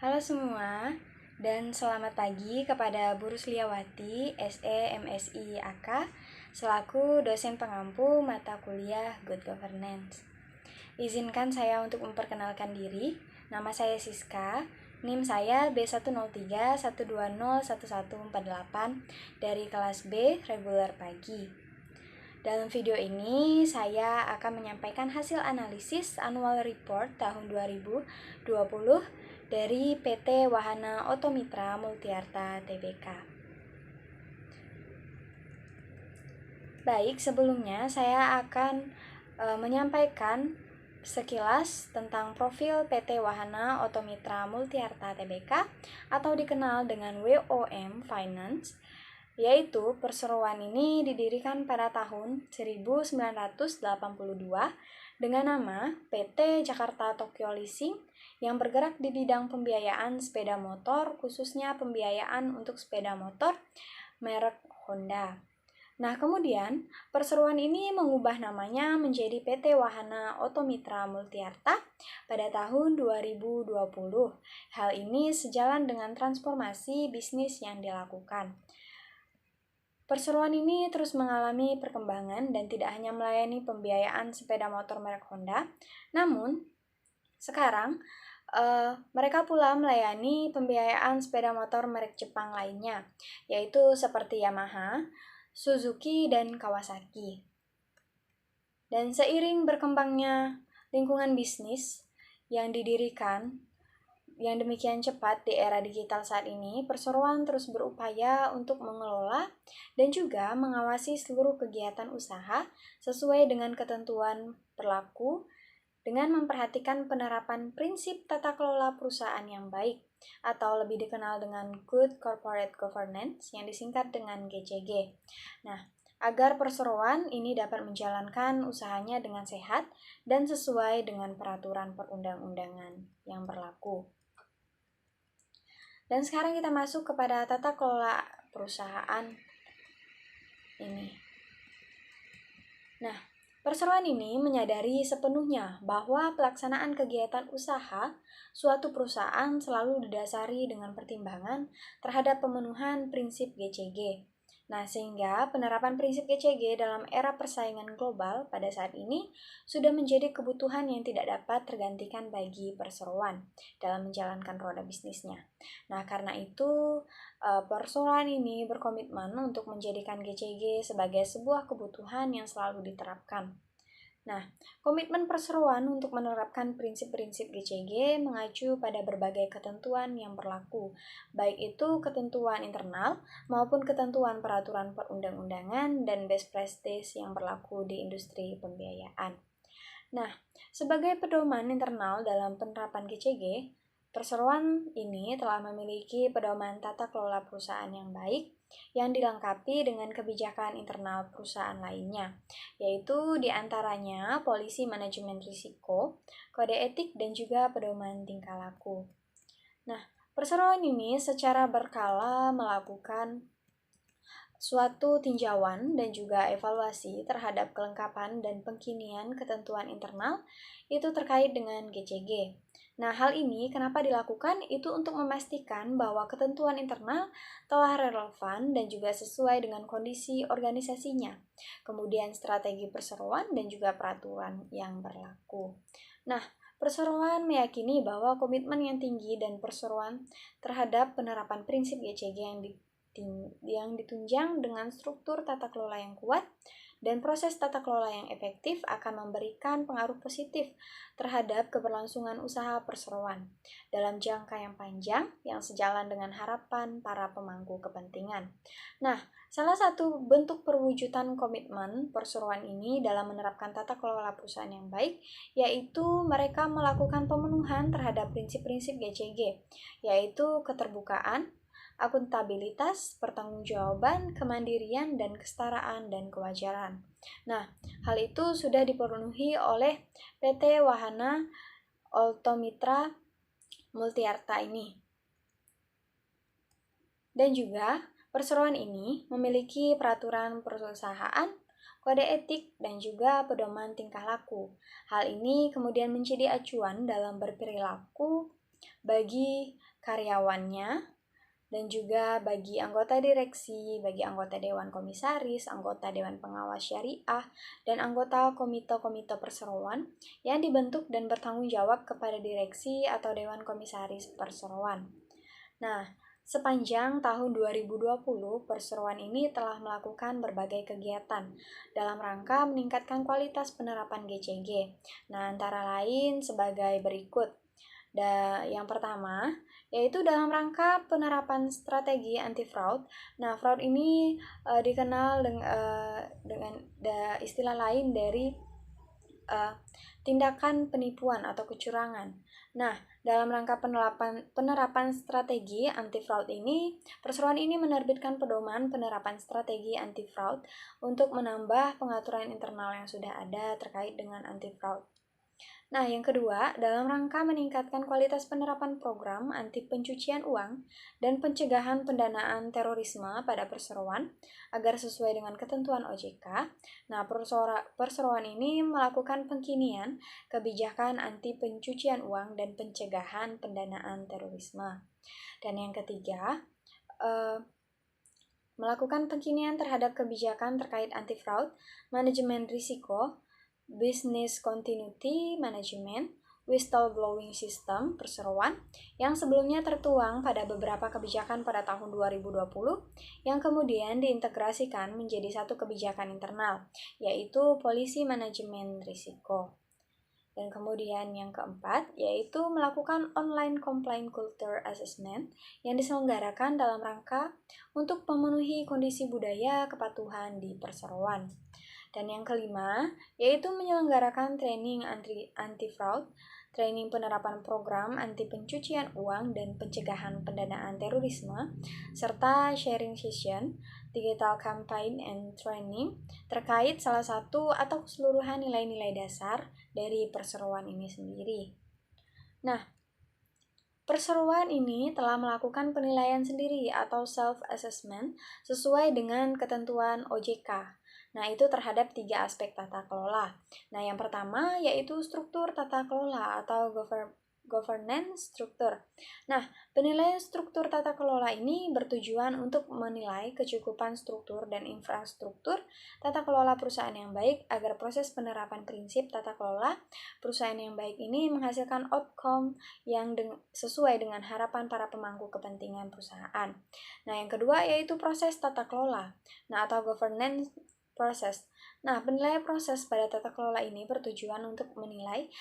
Halo semua, dan selamat pagi kepada Bu Rusliawati, SE MSI AK, selaku dosen pengampu mata kuliah Good Governance. Izinkan saya untuk memperkenalkan diri. Nama saya Siska, NIM saya B10312011148 dari kelas B reguler pagi. Dalam video ini, saya akan menyampaikan hasil analisis annual report tahun 2020 dari PT Wahana Otomitra Multiarta Tbk. Baik, sebelumnya saya akan menyampaikan sekilas tentang profil PT Wahana Otomitra Multiarta Tbk atau dikenal dengan WOM Finance, yaitu perseroan ini didirikan pada tahun 1982 dengan nama PT Jakarta Tokyo Leasing yang bergerak di bidang pembiayaan sepeda motor, khususnya pembiayaan untuk sepeda motor merek Honda. Nah, kemudian perseroan ini mengubah namanya menjadi PT Wahana Otomitra Multiarta pada tahun 2020. Hal ini sejalan dengan transformasi bisnis yang dilakukan. Perseroan ini terus mengalami perkembangan dan tidak hanya melayani pembiayaan sepeda motor merek Honda, namun sekarang mereka pula melayani pembiayaan sepeda motor merek Jepang lainnya, yaitu seperti Yamaha, Suzuki, dan Kawasaki. Dan seiring berkembangnya lingkungan bisnis yang didirikan yang demikian cepat di era digital saat ini, perseroan terus berupaya untuk mengelola dan juga mengawasi seluruh kegiatan usaha sesuai dengan ketentuan berlaku dengan memperhatikan penerapan prinsip tata kelola perusahaan yang baik atau lebih dikenal dengan Good Corporate Governance yang disingkat dengan GCG. Nah, agar perseroan ini dapat menjalankan usahanya dengan sehat dan sesuai dengan peraturan perundang-undangan yang berlaku. Dan sekarang kita masuk kepada tata kelola perusahaan ini. Nah, perseroan ini menyadari sepenuhnya bahwa pelaksanaan kegiatan usaha suatu perusahaan selalu didasari dengan pertimbangan terhadap pemenuhan prinsip GCG. Nah, sehingga penerapan prinsip GCG dalam era persaingan global pada saat ini sudah menjadi kebutuhan yang tidak dapat tergantikan bagi perseroan dalam menjalankan roda bisnisnya. Nah, karena itu perseroan ini berkomitmen untuk menjadikan GCG sebagai sebuah kebutuhan yang selalu diterapkan. Nah, komitmen perseroan untuk menerapkan prinsip-prinsip GCG mengacu pada berbagai ketentuan yang berlaku, baik itu ketentuan internal maupun ketentuan peraturan perundang-undangan dan best practice yang berlaku di industri pembiayaan. Nah, sebagai pedoman internal dalam penerapan GCG, perseroan ini telah memiliki pedoman tata kelola perusahaan yang baik yang dilengkapi dengan kebijakan internal perusahaan lainnya, yaitu diantaranya polisi manajemen risiko, kode etik, dan juga pedoman tingkah laku. Nah, perseroan ini secara berkala melakukan suatu tinjauan dan juga evaluasi terhadap kelengkapan dan pengkinian ketentuan internal itu terkait dengan GCG. Nah, hal ini kenapa dilakukan? Itu untuk memastikan bahwa ketentuan internal telah relevan dan juga sesuai dengan kondisi organisasinya, kemudian strategi perseroan dan juga peraturan yang berlaku. Nah, perseroan meyakini bahwa komitmen yang tinggi dan perseroan terhadap penerapan prinsip GCG yang ditunjang dengan struktur tata kelola yang kuat dan proses tata kelola yang efektif akan memberikan pengaruh positif terhadap keberlangsungan usaha perseroan dalam jangka yang panjang yang sejalan dengan harapan para pemangku kepentingan. Nah, salah satu bentuk perwujudan komitmen perseroan ini dalam menerapkan tata kelola perusahaan yang baik yaitu mereka melakukan pemenuhan terhadap prinsip-prinsip GCG, yaitu keterbukaan, akuntabilitas, pertanggungjawaban, kemandirian, dan kesetaraan dan kewajaran. Nah, hal itu sudah dipenuhi oleh PT Wahana Otomitra Multiarta ini. Dan juga, perseroan ini memiliki peraturan perusahaan, kode etik, dan juga pedoman tingkah laku. Hal ini kemudian menjadi acuan dalam berperilaku bagi karyawannya, dan juga bagi anggota direksi, bagi anggota Dewan Komisaris, anggota Dewan Pengawas Syariah, dan anggota komite-komite perseroan yang dibentuk dan bertanggung jawab kepada direksi atau Dewan Komisaris perseroan. Nah, sepanjang tahun 2020, perseroan ini telah melakukan berbagai kegiatan dalam rangka meningkatkan kualitas penerapan GCG. Nah, antara lain sebagai berikut. Yang pertama, yaitu dalam rangka penerapan strategi anti fraud. Nah, fraud ini dikenal dengan istilah lain dari tindakan penipuan atau kecurangan. Nah, dalam rangka penerapan strategi anti fraud ini, perseroan ini menerbitkan pedoman penerapan strategi anti fraud untuk menambah pengaturan internal yang sudah ada terkait dengan anti fraud. Nah, yang kedua, dalam rangka meningkatkan kualitas penerapan program anti pencucian uang dan pencegahan pendanaan terorisme pada perseroan agar sesuai dengan ketentuan OJK. Nah, perseroan ini melakukan pengkinian kebijakan anti pencucian uang dan pencegahan pendanaan terorisme. Dan yang ketiga, melakukan pengkinian terhadap kebijakan terkait anti fraud, manajemen risiko, Business Continuity Management, Whistleblowing System perseroan yang sebelumnya tertuang pada beberapa kebijakan pada tahun 2020 yang kemudian diintegrasikan menjadi satu kebijakan internal, yaitu Polisi Manajemen Risiko. Dan kemudian yang keempat, yaitu melakukan online complaint culture assessment yang diselenggarakan dalam rangka untuk memenuhi kondisi budaya kepatuhan di perseroan. Dan yang kelima, yaitu menyelenggarakan training anti-fraud, training penerapan program anti pencucian uang dan pencegahan pendanaan terorisme, serta sharing session, digital campaign and training, terkait salah satu atau keseluruhan nilai-nilai dasar dari perseroan ini sendiri. Nah, perseroan ini telah melakukan penilaian sendiri atau self-assessment sesuai dengan ketentuan OJK. Nah, itu terhadap 3 aspek tata kelola. Nah, yang pertama yaitu struktur tata kelola atau governance struktur. Nah, penilaian struktur tata kelola ini bertujuan untuk menilai kecukupan struktur dan infrastruktur tata kelola perusahaan yang baik agar proses penerapan prinsip tata kelola perusahaan yang baik ini menghasilkan outcome yang sesuai dengan harapan para pemangku kepentingan perusahaan. Nah, yang kedua yaitu proses tata kelola. Nah, atau governance proses. Nah, penilaian proses pada tata kelola ini bertujuan untuk menilai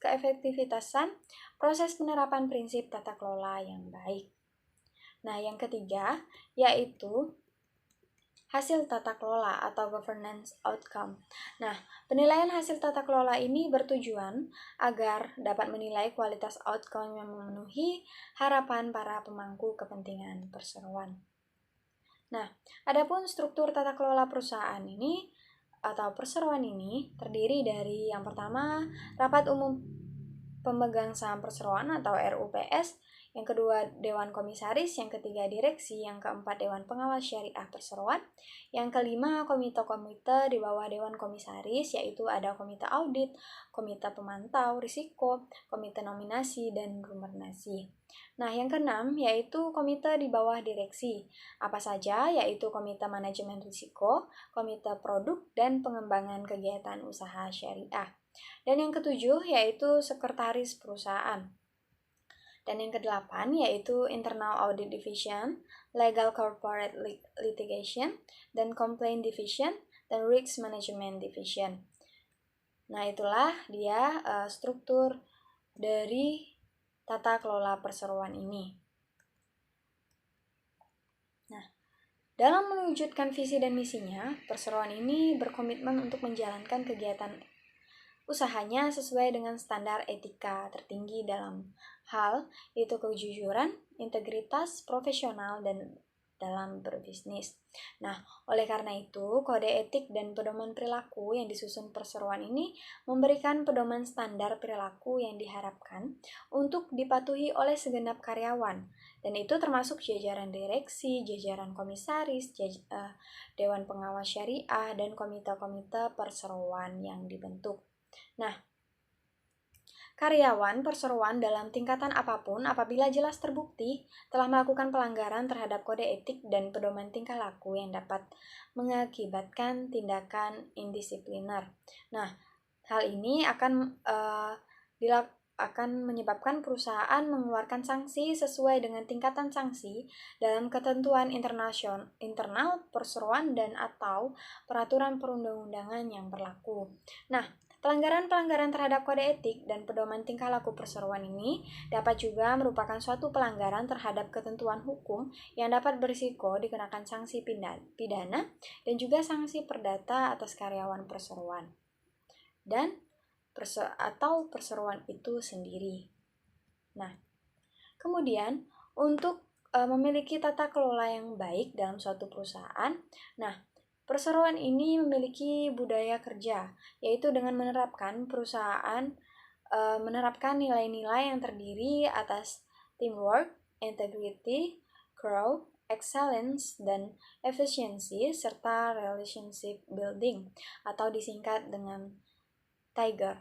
keefektivitasan proses penerapan prinsip tata kelola yang baik. Nah, yang ketiga yaitu hasil tata kelola atau governance outcome. Nah, penilaian hasil tata kelola ini bertujuan agar dapat menilai kualitas outcome yang memenuhi harapan para pemangku kepentingan perseroan. Nah, adapun struktur tata kelola perusahaan ini atau perseroan ini terdiri dari yang pertama, Rapat Umum Pemegang Saham Perseroan atau RUPS, yang kedua Dewan Komisaris, yang ketiga Direksi, yang keempat Dewan Pengawas Syariah Perseroan, yang kelima komite-komite di bawah Dewan Komisaris, yaitu ada Komite Audit, Komite Pemantau Risiko, Komite Nominasi, dan Rumenasi. Nah, yang keenam yaitu komite di bawah direksi. Apa saja? Yaitu Komite Manajemen Risiko, Komite Produk, dan Pengembangan Kegiatan Usaha Syariah. Dan yang ketujuh yaitu Sekretaris Perusahaan. Dan yang kedelapan yaitu Internal Audit Division, Legal Corporate Litigation, dan Complaint Division, dan Risk Management Division. Nah, itulah dia struktur dari tata kelola perseroan ini. Nah, dalam mewujudkan visi dan misinya, perseroan ini berkomitmen untuk menjalankan kegiatan usahanya sesuai dengan standar etika tertinggi dalam hal yaitu kejujuran, integritas, profesional, dan dalam berbisnis. Nah, oleh karena itu, kode etik dan pedoman perilaku yang disusun perseroan ini memberikan pedoman standar perilaku yang diharapkan untuk dipatuhi oleh segenap karyawan, dan itu termasuk jajaran direksi, jajaran komisaris, Dewan Pengawas Syariah, dan komite-komite perseroan yang dibentuk. Nah, karyawan perseroan dalam tingkatan apapun apabila jelas terbukti telah melakukan pelanggaran terhadap kode etik dan pedoman tingkah laku yang dapat mengakibatkan tindakan indisipliner. Nah, hal ini akan menyebabkan perusahaan mengeluarkan sanksi sesuai dengan tingkatan sanksi dalam ketentuan internal perseroan dan atau peraturan perundang-undangan yang berlaku. Nah, pelanggaran-pelanggaran terhadap kode etik dan pedoman tingkah laku perseroan ini dapat juga merupakan suatu pelanggaran terhadap ketentuan hukum yang dapat berisiko dikenakan sanksi pidana dan juga sanksi perdata atas karyawan perseroan dan atau perseroan itu sendiri. Nah, kemudian untuk memiliki tata kelola yang baik dalam suatu perusahaan, perseroan ini memiliki budaya kerja, yaitu dengan menerapkan menerapkan nilai-nilai yang terdiri atas teamwork, integrity, growth, excellence, dan efficiency, serta relationship building, atau disingkat dengan TIGER.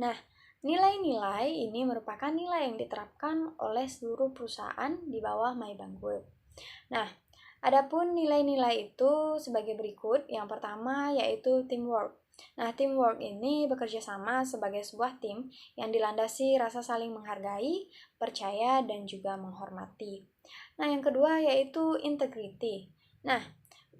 Nah, nilai-nilai ini merupakan nilai yang diterapkan oleh seluruh perusahaan di bawah MyBank Group. Nah, adapun nilai-nilai itu sebagai berikut. Yang pertama yaitu teamwork. Nah, teamwork ini bekerja sama sebagai sebuah tim yang dilandasi rasa saling menghargai, percaya, dan juga menghormati. Nah, yang kedua yaitu integrity. Nah,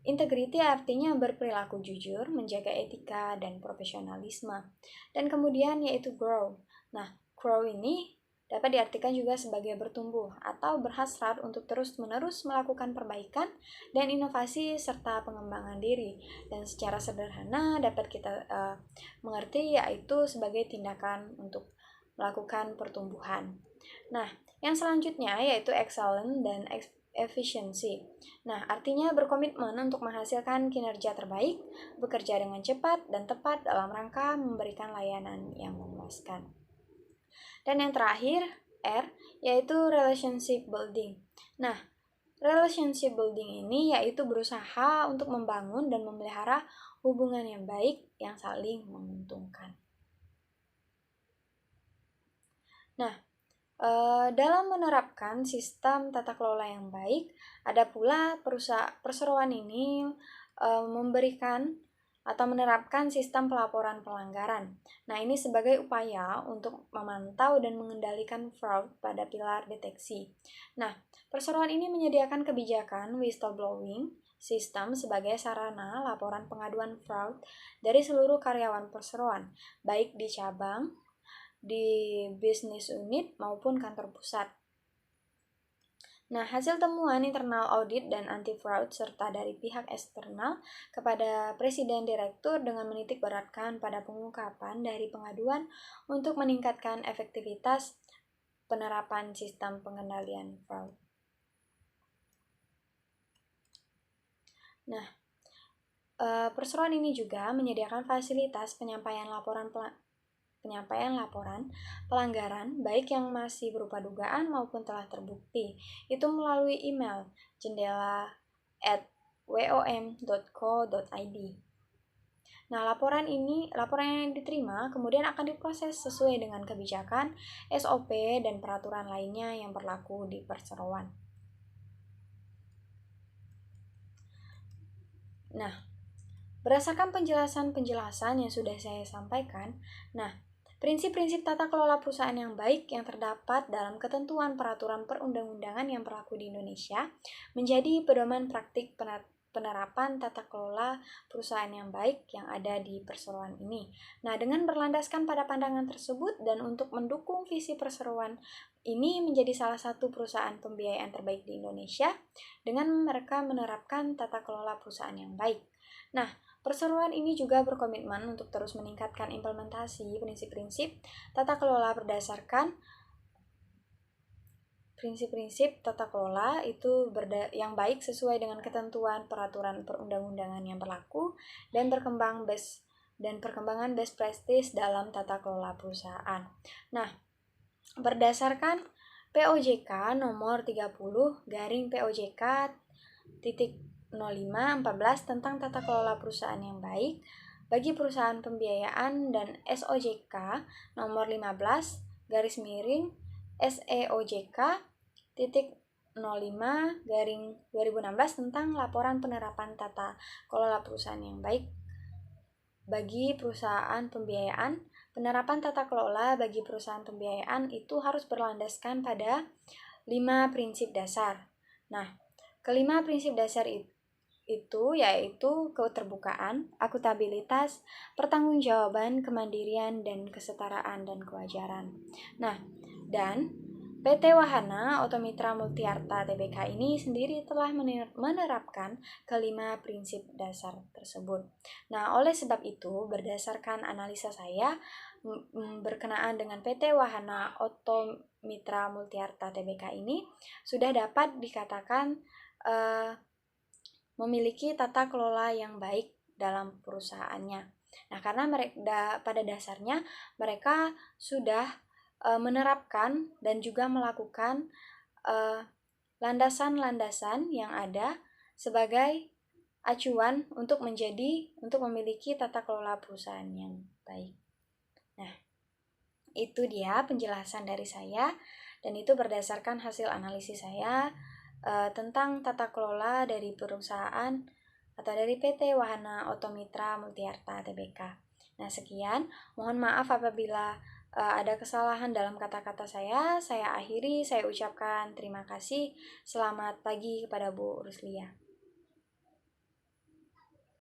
integrity artinya berperilaku jujur, menjaga etika dan profesionalisme. Dan kemudian yaitu grow. Nah, grow ini dapat diartikan juga sebagai bertumbuh atau berhasrat untuk terus-menerus melakukan perbaikan dan inovasi serta pengembangan diri. Dan secara sederhana dapat kita mengerti yaitu sebagai tindakan untuk melakukan pertumbuhan. Nah, yang selanjutnya yaitu excellent dan efisiensi. Nah, artinya berkomitmen untuk menghasilkan kinerja terbaik, bekerja dengan cepat dan tepat dalam rangka memberikan layanan yang memuaskan. Dan yang terakhir, R, yaitu relationship building. Nah, relationship building ini yaitu berusaha untuk membangun dan memelihara hubungan yang baik yang saling menguntungkan. Nah, dalam menerapkan sistem tata kelola yang baik, ada pula perseroan ini memberikan atau menerapkan sistem pelaporan pelanggaran. Nah, ini sebagai upaya untuk memantau dan mengendalikan fraud pada pilar deteksi. Nah, perseroan ini menyediakan kebijakan whistleblowing sistem sebagai sarana laporan pengaduan fraud dari seluruh karyawan perseroan, baik di cabang, di bisnis unit maupun kantor pusat. Nah, hasil temuan internal audit dan anti-fraud serta dari pihak eksternal kepada Presiden Direktur dengan menitik beratkan pada pengungkapan dari pengaduan untuk meningkatkan efektivitas penerapan sistem pengendalian fraud. Nah, perseroan ini juga menyediakan fasilitas penyampaian laporan pelanggaran baik yang masih berupa dugaan maupun telah terbukti, itu melalui email jendela@wom.co.id. Nah, laporan yang diterima kemudian akan diproses sesuai dengan kebijakan, SOP, dan peraturan lainnya yang berlaku di perseroan. Nah, berdasarkan penjelasan yang sudah saya sampaikan, prinsip-prinsip tata kelola perusahaan yang baik yang terdapat dalam ketentuan peraturan perundang-undangan yang berlaku di Indonesia menjadi pedoman praktik penerapan tata kelola perusahaan yang baik yang ada di perseroan ini. Nah, dengan berlandaskan pada pandangan tersebut dan untuk mendukung visi perseroan ini menjadi salah satu perusahaan pembiayaan terbaik di Indonesia dengan mereka menerapkan tata kelola perusahaan yang baik. Nah, perseroan ini juga berkomitmen untuk terus meningkatkan implementasi prinsip-prinsip tata kelola berdasarkan prinsip-prinsip tata kelola itu yang baik sesuai dengan ketentuan peraturan perundang-undangan yang berlaku dan perkembangan best practice dalam tata kelola perusahaan. Nah, berdasarkan POJK nomor 30/POJK 05/14 tentang tata kelola perusahaan yang baik, bagi perusahaan pembiayaan dan SOJK nomor 15 garis miring SEOJK titik 05 garing 2016 tentang laporan penerapan tata kelola perusahaan yang baik bagi perusahaan pembiayaan. Penerapan tata kelola bagi perusahaan pembiayaan itu harus berlandaskan pada 5 prinsip dasar. Nah, kelima prinsip dasar itu yaitu keterbukaan, akuntabilitas, pertanggungjawaban, kemandirian, dan kesetaraan dan kewajaran. Nah, dan PT Wahana Otomitra Multiarta Tbk ini sendiri telah menerapkan kelima prinsip dasar tersebut. Nah, oleh sebab itu, berdasarkan analisa saya berkenaan dengan PT Wahana Otomitra Multiarta Tbk ini sudah dapat dikatakan memiliki tata kelola yang baik dalam perusahaannya. Nah, karena pada dasarnya mereka sudah menerapkan dan juga melakukan landasan-landasan yang ada sebagai acuan untuk memiliki tata kelola perusahaan yang baik. Nah, itu dia penjelasan dari saya, dan itu berdasarkan hasil analisis saya tentang tata kelola dari perusahaan atau dari PT Wahana Otomitra Multiarta Tbk. Nah, sekian. Mohon maaf apabila ada kesalahan dalam kata-kata saya akhiri, saya ucapkan terima kasih. Selamat pagi kepada Bu Ruslia.